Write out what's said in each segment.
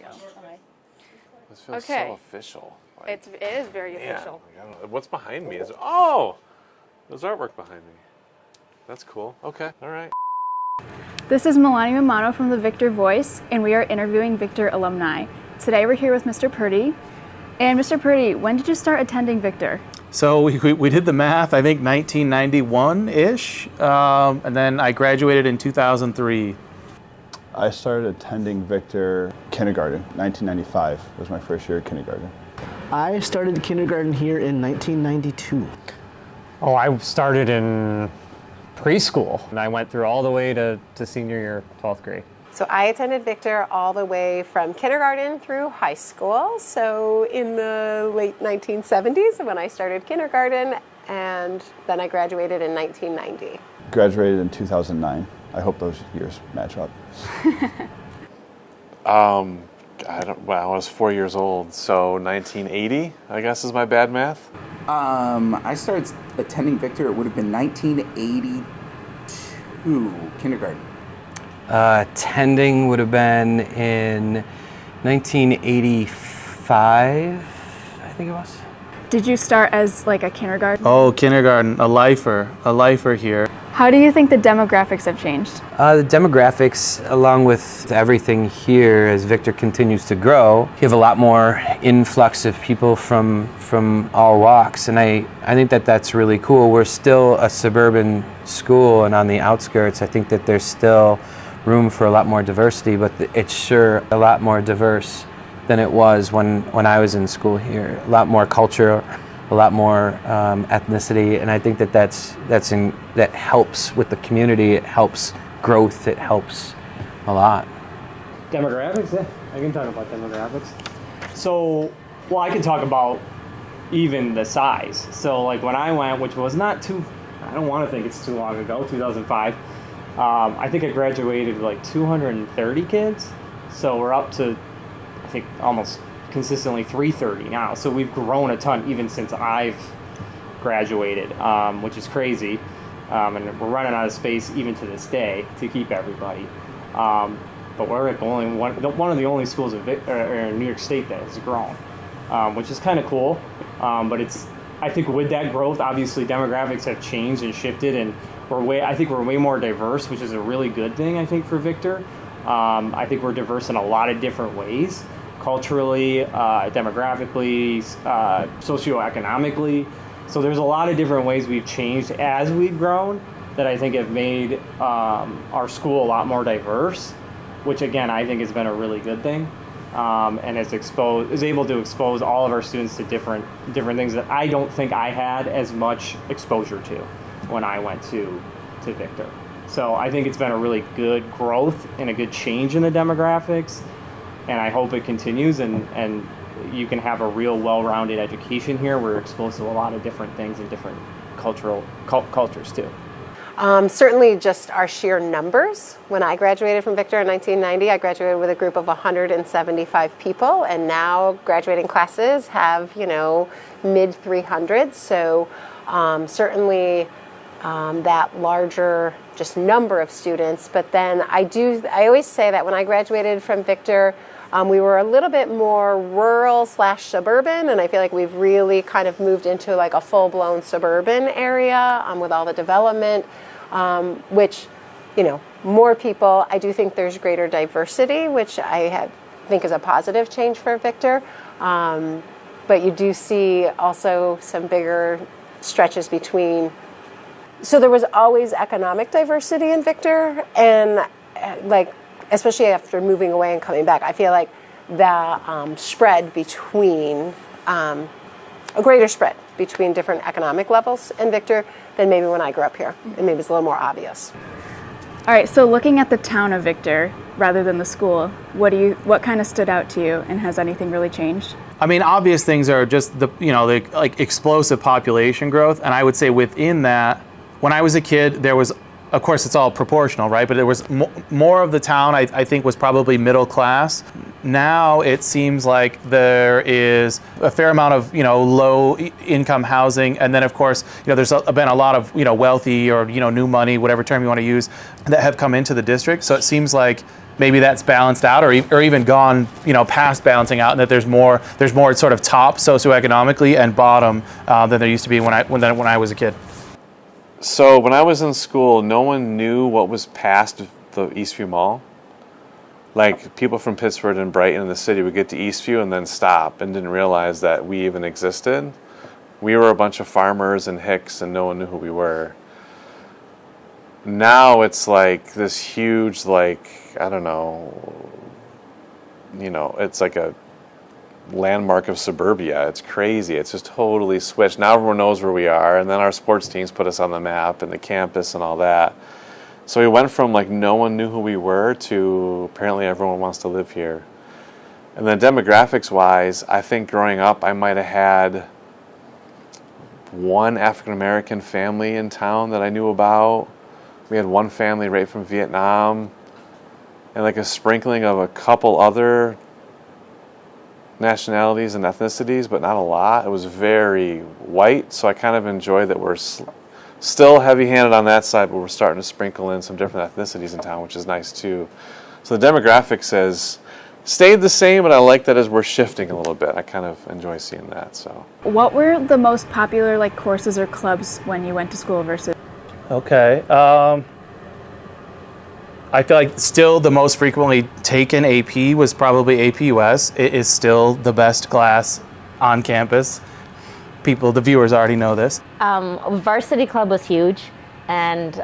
Okay. This feels Okay. so official. Like, It is very man, official. like, I don't know. What's behind me? There's artwork behind me. That's cool. Okay, all right. This is Melania Mamano from the Victor Voice, and we are interviewing Victor alumni. Today we're here with Mr. Purdy. And Mr. Purdy, when did you start attending Victor? So we did the math, I think 1991-ish, and then I graduated in 2003. I started attending Victor kindergarten. 1995 was my first year at kindergarten. I started kindergarten here in 1992. Oh, I started in preschool, and I went through all the way to senior year, 12th grade. So I attended Victor all the way from kindergarten through high school. So in the late 1970s when I started kindergarten, and then I graduated in 1990. Graduated in 2009. I hope those years match up. I was 4 years old, so 1980, I guess, is my bad math. I started attending Victor, it would have been 1982, kindergarten. Attending would have been in 1985, I think it was. Did you start as like a kindergarten? Oh, kindergarten, a lifer here. How do you think the demographics have changed? The demographics, along with everything here, as Victor continues to grow, you have a lot more influx of people from all walks, and I think that that's really cool. We're still a suburban school, and on the outskirts, I think that there's still room for a lot more diversity, but it's sure a lot more diverse than it was when I was in school here. A lot more culture, a lot more ethnicity, and I think that that helps with the community. It helps growth. It helps a lot. Demographics, yeah, I can talk about demographics. So, well, I can talk about even the size. So, like when I went, which was not too, I don't want to think it's too long ago, 2005. I think I graduated with like 230 kids. So we're up to, I think, almost consistently 330 now. So we've grown a ton even since I've graduated, which is crazy. And we're running out of space even to this day to keep everybody. But we're at only one of the only schools in New York State that has grown, which is kind of cool. But I think with that growth, obviously demographics have changed and shifted, and I think we're way more diverse, which is a really good thing, I think, for Victor. I think we're diverse in a lot of different ways, culturally, demographically, socioeconomically. So there's a lot of different ways we've changed as we've grown that I think have made our school a lot more diverse, which again, I think has been a really good thing. And is able to expose all of our students to different things that I don't think I had as much exposure to when I went to Victor. So I think it's been a really good growth and a good change in the demographics, and I hope it continues, and you can have a real well-rounded education here. We're exposed to a lot of different things and different cultures too. Certainly just our sheer numbers. When I graduated from Victor in 1990, I graduated with a group of 175 people, and now graduating classes have, mid 300s. So certainly that larger just number of students. But then I always say that when I graduated from Victor, we were a little bit more rural/suburban, and I feel like we've really kind of moved into like a full-blown suburban area with all the development, which, more people. I do think there's greater diversity, which I think is a positive change for Victor. But you do see also some bigger stretches between. So there was always economic diversity in Victor, and especially after moving away and coming back, I feel like the spread between, a greater spread between different economic levels in Victor than maybe when I grew up here. And maybe it's a little more obvious. All right, so looking at the town of Victor rather than the school, what kind of stood out to you, and has anything really changed? I mean, obvious things are just the explosive population growth, and I would say within that, when I was a kid, there was, of course, it's all proportional, right? But there was more of the town, I think, was probably middle class. Now it seems like there is a fair amount of, low income housing. And then, of course, there's been a lot of, wealthy or, new money, whatever term you want to use, that have come into the district. So it seems like maybe that's balanced out, or even gone, past balancing out, and that there's more sort of top socioeconomically and bottom than there used to be when I was a kid. So when I was in school, no one knew what was past the Eastview Mall. Like, people from Pittsford and Brighton and the city would get to Eastview and then stop and didn't realize that we even existed. We were a bunch of farmers and hicks, and no one knew who we were. Now it's like this huge, like, I don't know, it's like a landmark of suburbia. It's crazy. It's just totally switched. Now everyone knows where we are, and then our sports teams put us on the map and the campus and all that. So we went from like no one knew who we were to apparently everyone wants to live here. And then demographics wise, I think growing up I might have had one African American family in town that I knew about. We had one family right from Vietnam, and like a sprinkling of a couple other nationalities and ethnicities, but not a lot. It was very white, so I kind of enjoy that we're still heavy-handed on that side, but we're starting to sprinkle in some different ethnicities in town, which is nice too. So the demographics has stayed the same, but I like that as we're shifting a little bit. I kind of enjoy seeing that. So, what were the most popular like courses or clubs when you went to school versus? Okay. I feel like still the most frequently taken AP was probably AP US. It is still the best class on campus. The viewers already know this. Varsity club was huge, and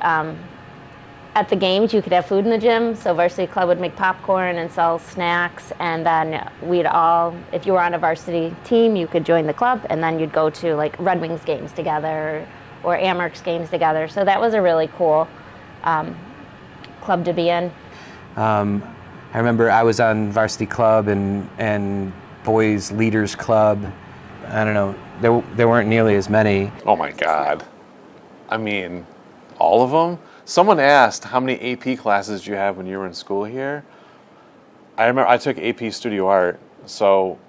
at the games you could have food in the gym, so varsity club would make popcorn and sell snacks, and then we'd all, if you were on a varsity team, you could join the club, and then you'd go to like Red Wings games together or Amherst games together. So that was a really cool club to be in. I remember I was on varsity club and boys leaders club. I don't know, there weren't nearly as many. oh my God. I mean, all of them? Someone asked how many AP classes did you have when you were in school here? I remember I took AP Studio Art, so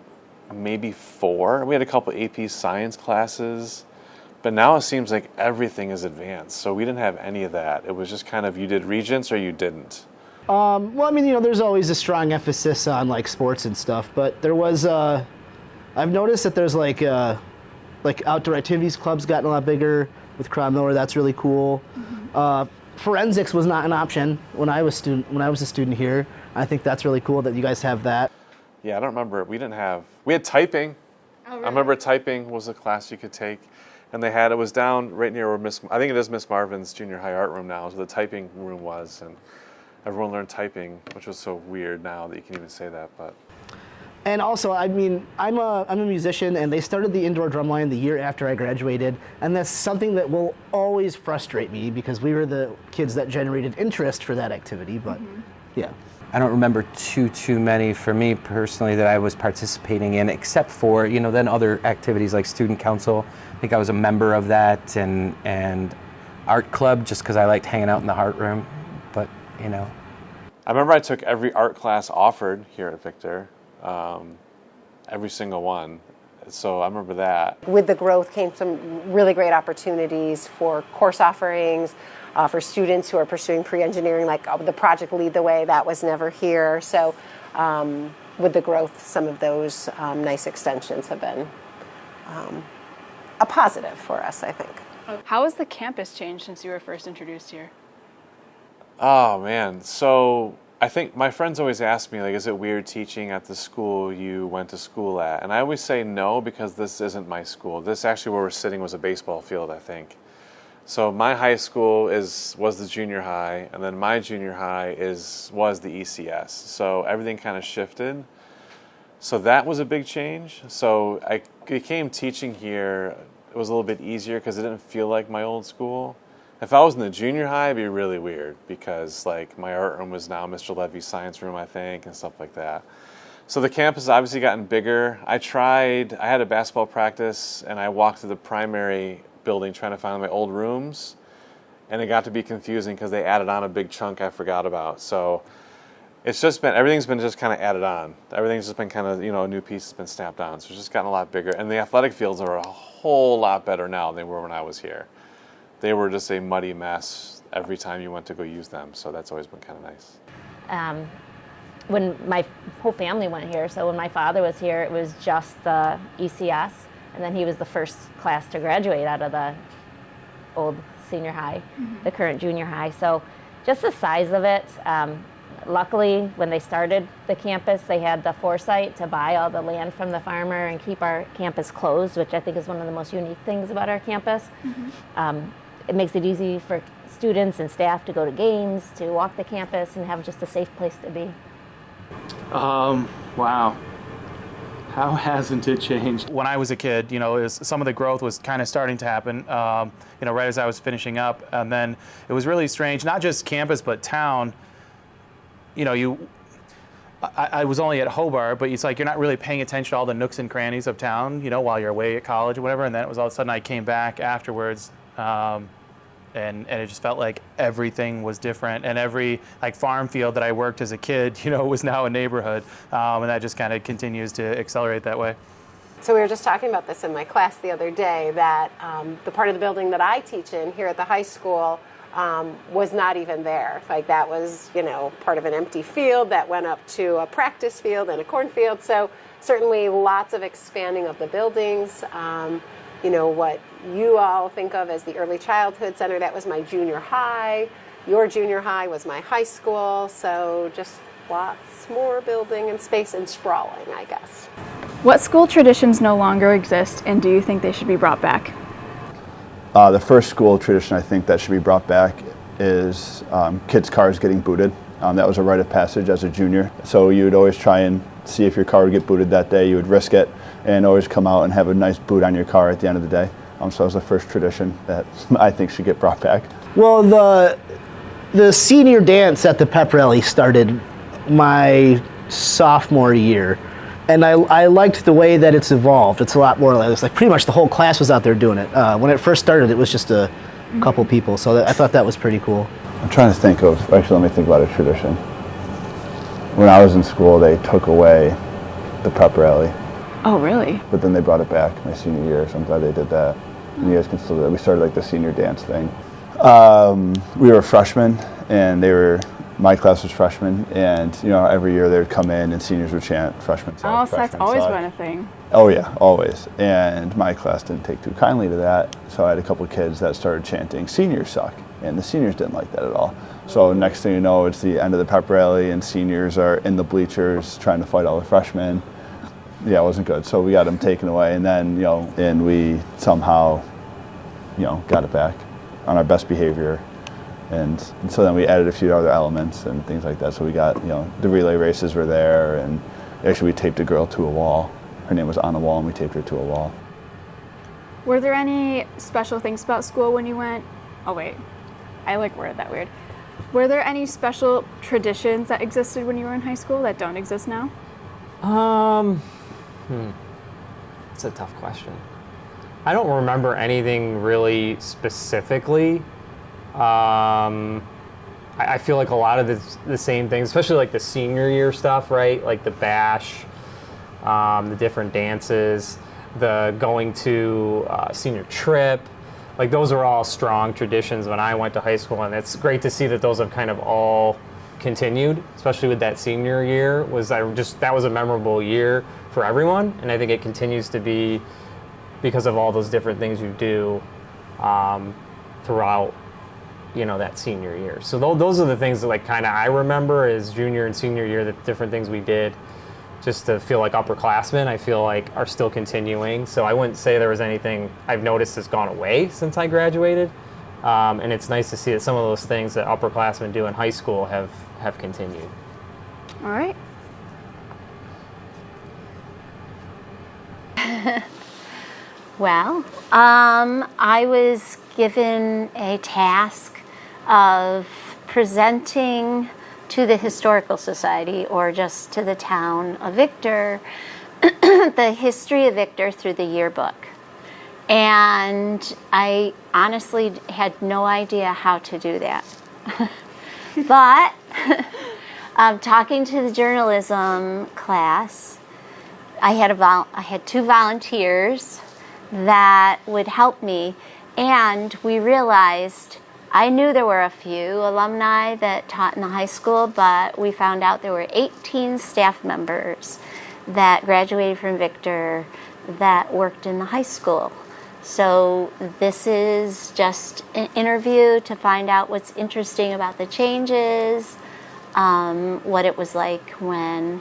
maybe 4. We had a couple AP Science classes, but now it seems like everything is advanced, so we didn't have any of that. It was just kind of you did Regents or you didn't. Well, I mean, there's always a strong emphasis on like sports and stuff, but there was, I've noticed that there's like outdoor activities clubs gotten a lot bigger with Cromwell. That's really cool. Forensics was not an option when I was a student here. I think that's really cool that you guys have that. Yeah, I don't remember. We had typing. Oh, really? I remember typing was a class you could take. And it was down right near where I think it is Miss Marvin's junior high art room now, so the typing room was, and everyone learned typing, which was so weird now that you can even say that, but. And also, I mean, I'm a musician, and they started the indoor drumline the year after I graduated, and that's something that will always frustrate me because we were the kids that generated interest for that activity, but yeah. I don't remember too many for me personally that I was participating in, except for, then other activities like student council. I think I was a member of that, and art club just because I liked hanging out in the art room, but, I remember I took every art class offered here at Victor. Every single one. So I remember that. With the growth came some really great opportunities for course offerings, for students who are pursuing pre-engineering, like the project Lead the Way, that was never here. So with the growth, some of those nice extensions have been a positive for us, I think. How has the campus changed since you were first introduced here? Oh man, so I think my friends always ask me, like, is it weird teaching at the school you went to school at? And I always say no, because this isn't my school. This actually where we're sitting was a baseball field, I think. So my high school was the junior high, and then my junior high was the ECS. So everything kind of shifted. So that was a big change. So I became teaching here. It was a little bit easier because it didn't feel like my old school. If I was in the junior high, it'd be really weird because like my art room was now Mr. Levy's science room, I think, and stuff like that. So the campus has obviously gotten bigger. I had a basketball practice and I walked to the primary building trying to find my old rooms, and it got to be confusing because they added on a big chunk I forgot about. So everything's been just kind of added on. Everything's just been kind of, a new piece has been snapped on. So it's just gotten a lot bigger. And the athletic fields are a whole lot better now than they were when I was here. They were just a muddy mess every time you went to go use them, so that's always been kind of nice. when my whole family went here. So when my father was here, it was just the ECS, and then he was the first class to graduate out of the old senior high, the current junior high. So just the size of it. Luckily, when they started the campus, they had the foresight to buy all the land from the farmer and keep our campus closed, which I think is one of the most unique things about our campus. It makes it easy for students and staff to go to games, to walk the campus, and have just a safe place to be. Wow. How hasn't it changed? When I was a kid, some of the growth was kind of starting to happen, right as I was finishing up. And then it was really strange, not just campus, but town. I was only at Hobart, but it's like you're not really paying attention to all the nooks and crannies of town, while you're away at college or whatever. And then it was all of a sudden I came back afterwards, and it just felt like everything was different. And every farm field that I worked as a kid, was now a neighborhood, and that just kind of continues to accelerate that way. So we were just talking about this in my class the other day, that the part of the building that I teach in here at the high school was not even there. That was, part of an empty field that went up to a practice field and a cornfield. So certainly lots of expanding of the buildings. What you all think of as the early childhood center, that was my junior high. Your junior high was my high school. So just lots more building and space and sprawling, I guess. What school traditions no longer exist, and do you think they should be brought back? The first school tradition I think that should be brought back is kids' cars getting booted. That was a rite of passage as a junior. So you would always try and see if your car would get booted that day. You would risk it and always come out and have a nice boot on your car at the end of the day. So that was the first tradition that I think should get brought back. Well, the senior dance at the pep rally started my sophomore year. And I liked the way that it's evolved. It's a lot more it's pretty much the whole class was out there doing it. When it first started, it was just a couple people. So I thought that was pretty cool. I'm trying to think of, actually let me think about a tradition. When I was in school, they took away the pep rally. Oh, really? But then they brought it back my senior year, so I'm glad they did that. And you guys can still do that. We started the senior dance thing. We were freshmen, and my class was freshmen, and every year they would come in and seniors would chant freshmen suck. Oh, so that's always been a thing. Oh yeah, always. And my class didn't take too kindly to that, so I had a couple of kids that started chanting seniors suck, and the seniors didn't like that at all. So next thing you know, it's the end of the pep rally, and seniors are in the bleachers trying to fight all the freshmen. Yeah, it wasn't good. So we got them taken away, and then and we somehow got it back on our best behavior. And so then we added a few other elements and things like that. So we got, the relay races were there, and actually we taped a girl to a wall. Her name was on a wall, and we taped her to a wall. Were there any special things about school when you went? Oh wait, I worded that weird. Were there any special traditions that existed when you were in high school that don't exist now? It's a tough question. I don't remember anything really specifically. I feel like a lot of the same things, especially the senior year stuff, right? The bash, the different dances, the going to senior trip. Those are all strong traditions when I went to high school, and it's great to see that those have kind of all continued, especially with that senior year. That was a memorable year for everyone, and I think it continues to be because of all those different things you do throughout that senior year. So those are the things that I remember as junior and senior year, the different things we did just to feel like upperclassmen, I feel are still continuing. So I wouldn't say there was anything I've noticed has gone away since I graduated. And it's nice to see that some of those things that upperclassmen do in high school have continued. All right. Well, I was given a task of presenting to the Historical Society, or just to the town of Victor, the history of Victor through the yearbook. And I honestly had no idea how to do that. But talking to the journalism class, I had two volunteers that would help me, and we realized I knew there were a few alumni that taught in the high school, but we found out there were 18 staff members that graduated from Victor that worked in the high school. So this is just an interview to find out what's interesting about the changes, what it was like when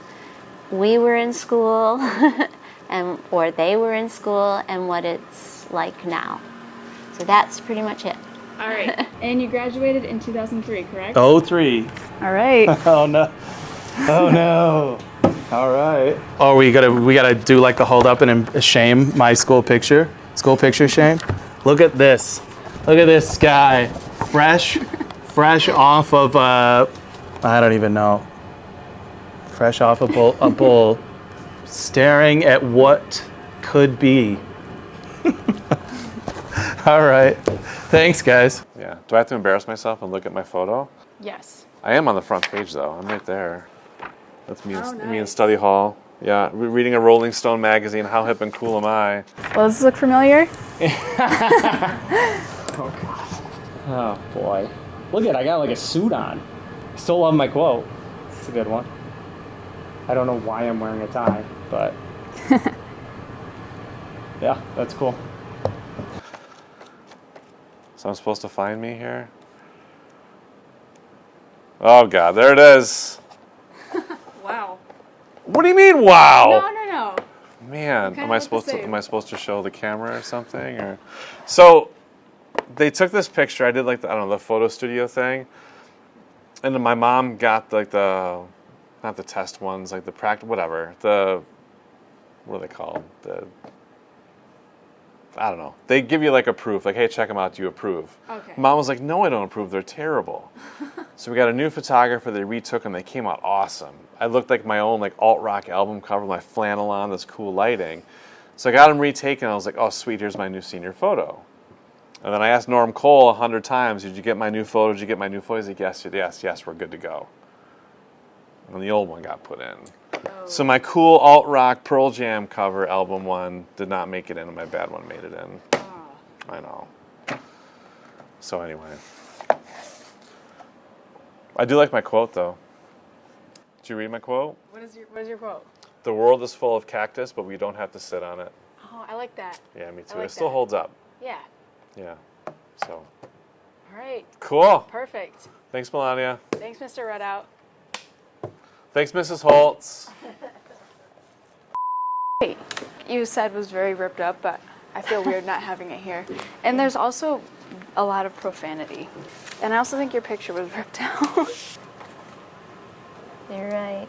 we were in school and or they were in school, and what it's like now. So that's pretty much it. All right. And you graduated in 2003, correct? 03. All right. Oh no. Oh no. All right. Oh, we gotta do like the hold up and shame my school picture. School picture shame. Look at this. Look at this guy. Fresh off of I don't even know. Fresh off a bull, staring at what could be. All right. Thanks, guys. Yeah. Do I have to embarrass myself and look at my photo? Yes. I am on the front page, though. I'm right there. That's me, Oh, me in nice. study hall. Yeah, reading a Rolling Stone magazine. How hip and cool am I? Well, does this look familiar? Oh boy. Look at, I got like a suit on. I still love my quote. It's a good one. I don't know why I'm wearing a tie, but yeah, that's cool. So I'm supposed to find me here? Oh God, there it is. Wow. What do you mean, wow? No. Man, kinda am I look the supposed to same. show the camera or something? Or so they took this picture. I did like the photo studio thing, and then my mom got like not the test ones, like the practice, whatever. What are they called? I don't know. They give you like a proof, like, hey, check them out. Do you approve? Okay. Mom was like, no, I don't approve. They're terrible. So we got a new photographer. They retook them. They came out awesome. I looked like my own like alt rock album cover, with my flannel on, this cool lighting. So I got them retaken. I was like, oh sweet, here's my new senior photo. And then I asked Norm Cole 100 times, did you get my new photo? Did you get my new photo? He's like, yes, we're good to go. And the old one got put in. So my cool alt rock Pearl Jam cover album one did not make it in, and my bad one made it in. I know. So anyway, I do like my quote though. Did you read my quote? What is your quote? The world is full of cactus, but we don't have to sit on it. Oh, I like that. Yeah, me too. I like It still that. holds up. Yeah. Yeah. So All right. cool. Perfect. Thanks, Melania. Thanks, Mr. Redout. Thanks, Mrs. Holtz. You said was very ripped up, but I feel weird not having it here. And there's also a lot of profanity. And I also think your picture was ripped out. You're right.